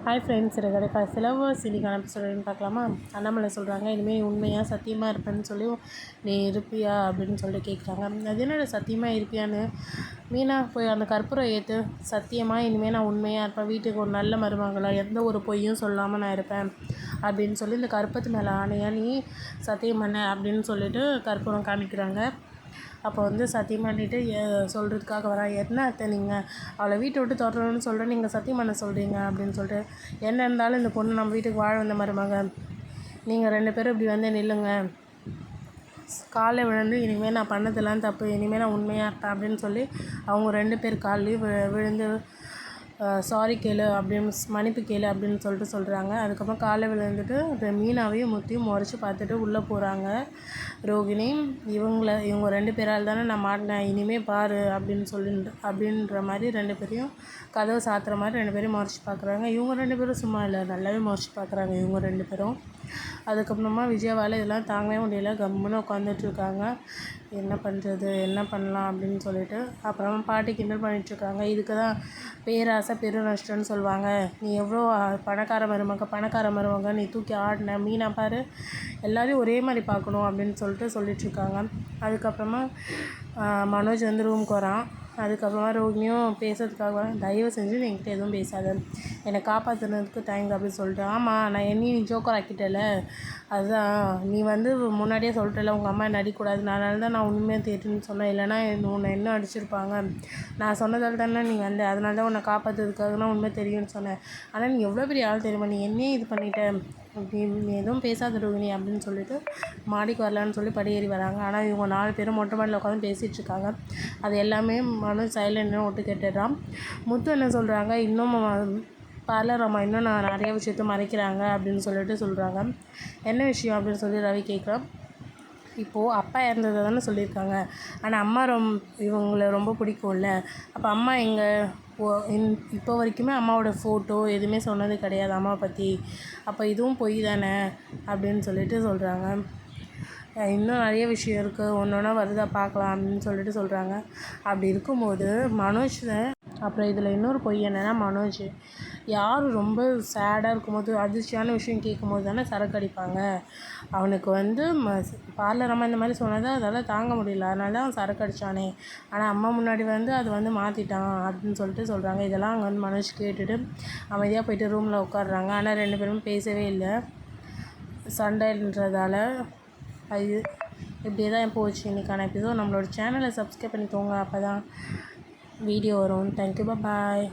Hi friends, எனக்கு syllabus இன்றைக்கான எபிசோடுன்னு பார்க்கலாமா? அண்ணாமலை சொல்கிறாங்க, இனிமேல் உண்மையாக சத்தியமாக இருப்பேன்னு சொல்லி நீ இருப்பியா அப்படின்னு சொல்லிட்டு கேட்குறாங்க. அது என்னோட சத்தியமாக இருப்பியான்னு மீனா போய் அந்த கற்பூரம் ஏற்று சத்தியமாக இனிமேல் நான் உண்மையாக இருப்பேன், வீட்டுக்கு ஒரு நல்ல மருமகளாக எந்த ஒரு பொய்யும் சொல்லாமல் நான் இருப்பேன் அப்படின்னு சொல்லி இந்த கற்பூரத்து மேலே ஆணையாக நீ சத்தியம் பண்ண அப்படின்னு சொல்லிட்டு கற்பூரம் காமிக்கிறாங்க. அப்போ சத்தியம் பண்ணிவிட்டு சொல்கிறதுக்காக வரா. என்ன அத்தை நீங்கள் அவளை வீட்டை விட்டு தொடரணும்னு சொல்கிறேன், நீங்கள் சத்தியம் பண்ண சொல்கிறீங்க அப்படின்னு சொல்லிட்டு, என்ன இருந்தாலும் இந்த பொண்ணு நம்ம வீட்டுக்கு வாழ வந்த மருமக, நீங்கள் 2 பேரும் இப்படி வந்து நில்லுங்க, காலை விழுந்து இனிமேல் நான் பண்ணதெல்லாம் தப்பு, இனிமேல் நான் உண்மையாக இருப்பேன் அப்படின்னு சொல்லி அவங்க 2 பேர் காலையும் விழுந்து சாரி கேளு அப்படின்னு மன்னிப்பு கேளு அப்படின்னு சொல்கிறாங்க. அதுக்கப்புறம் காலை விழுந்துட்டு மீனாவையும் முத்தியும் முறைச்சி பார்த்துட்டு உள்ளே போகிறாங்க. ரோகிணி இவங்க 2 பேரால் தானே நான் மாட்டினேன், இனிமேல் பாரு அப்படின்ற மாதிரி 2 பேரையும் கதவை சாத்துற மாதிரி 2 பேரையும் முறைச்சி பார்க்குறாங்க. இவங்க 2 பேரும் சும்மா இல்லை, நல்லாவே முறைச்சி பார்க்குறாங்க இவங்க 2 பேரும். அதுக்கப்புறமா விஜயாவால் இதெல்லாம் தாங்கவே முடியல, கம்முன்னு உட்காந்துட்ருக்காங்க. என்ன பண்ணுறது, என்ன பண்ணலாம் அப்படின்னு சொல்லிட்டு. அப்புறமா பாட்டி கிண்டல் பண்ணிகிட்ருக்காங்க. இதுக்கு தான் பேராசை பெரு நஷ்டம்னு சொல்லுவாங்க, நீ எவ்வளோ பணக்கார மருமக நீ தூக்கி ஆடின, மீனா பாரு எல்லோரையும் ஒரே மாதிரி பார்க்கணும் அப்படின்னு சொல்லிட்டுருக்காங்க. அதுக்கப்புறமா மனோஜ் ரூமுக்கு வரான். அதுக்கப்புறமா ரோகிணியும் பேசுறதுக்காக தயவு செஞ்சு நீ என்கிட்ட எதுவும் பேசாத, என்னை காப்பாற்றுனதுக்கு தேங்க்ஸ் அப்படின்னு சொல்லிட்டு. ஆமாம், நான் நீ ஜோக்கர் ஆக்கிட்டல, அதுதான் நீ முன்னாடியே சொல்லிட்டல உங்கள் அம்மா என்ன அடிக்கூடாது, அதனால தான் நான் உண்மையாக தேட்டுன்னு சொன்னேன், இல்லைனா உன்னை இன்னும் அடிச்சிருப்பாங்க, நான் சொன்னதால் தானே நீ அதனால தான் உன்னை காப்பாற்றுறதுக்காக நான் உண்மை தெரியும்னு சொன்னேன், ஆனால் நீ எவ்வளோ பெரிய ஆள் தெரியுமா, நீ என்னையே இது பண்ணிட்ட, நீ எதுவும் பேசாத ரோகிணி அப்படின்னு சொல்லிட்டு மாடிக்கு வரலான்னு சொல்லி படியேறி வராங்க. ஆனால் இவங்க 4 பேரும் மொட்டை மாடியில் உட்காந்து பேசிகிட்ருக்காங்க. அது எல்லாமே சைலண்ட்னு ஒட்டு கேட்டுடுறான். முத்து என்ன சொல்கிறாங்க, இன்னும் பார்லர் அம்மா இன்னும் நான் நிறைய விஷயத்த மறைக்கிறாங்க அப்படின்னு சொல்கிறாங்க. என்ன விஷயம் அப்படின்னு சொல்லி ரவி கேட்குறான். இப்போது அப்பா இறந்ததை தானே சொல்லியிருக்காங்க, ஆனால் அம்மா இவங்களை ரொம்ப பிடிக்கும்ல, அப்போ அம்மா இப்போ வரைக்குமே அம்மாவோட ஃபோட்டோ எதுவுமே சொன்னது கிடையாது அம்மாவை பற்றி, அப்போ இதுவும் பொய் தானே அப்படின்னு சொல்கிறாங்க. இன்னும் நிறைய விஷயம் இருக்குது, ஒன்றா வருதா பார்க்கலாம் அப்படின்னு சொல்கிறாங்க. அப்படி இருக்கும்போது மனோஜ், அப்புறம் இதில் இன்னொரு பொய் என்னென்னா, மனோஜ் யார் ரொம்ப சேடாக இருக்கும்போது அதிர்ச்சியான விஷயம் கேட்கும்போது தானே சரக்கு அடிப்பாங்க, அவனுக்கு பார்லர் அம்மா இந்த மாதிரி சொன்னதை அதெல்லாம் தாங்க முடியல, அதனால தான் அவன் சரக்கு அடித்தானே, ஆனால் அம்மா முன்னாடி அது மாற்றிட்டான் அப்படின்னு சொல்கிறாங்க. இதெல்லாம் அங்கே மனோஜ் கேட்டுட்டு அமைதியாக போயிட்டு ரூமில் உட்காடுறாங்க. ஆனால் 2 பேரும் பேசவே இல்லை, சண்டைன்றதால. அது இப்படியே தான் போச்சு இன்றைக்கான எபிசோட். நம்மளோட சேனலை சப்ஸ்கிரைப் பண்ணிக்கோங்க, அப்போ தான் வீடியோ வரும். தேங்க்யூ, பாய்.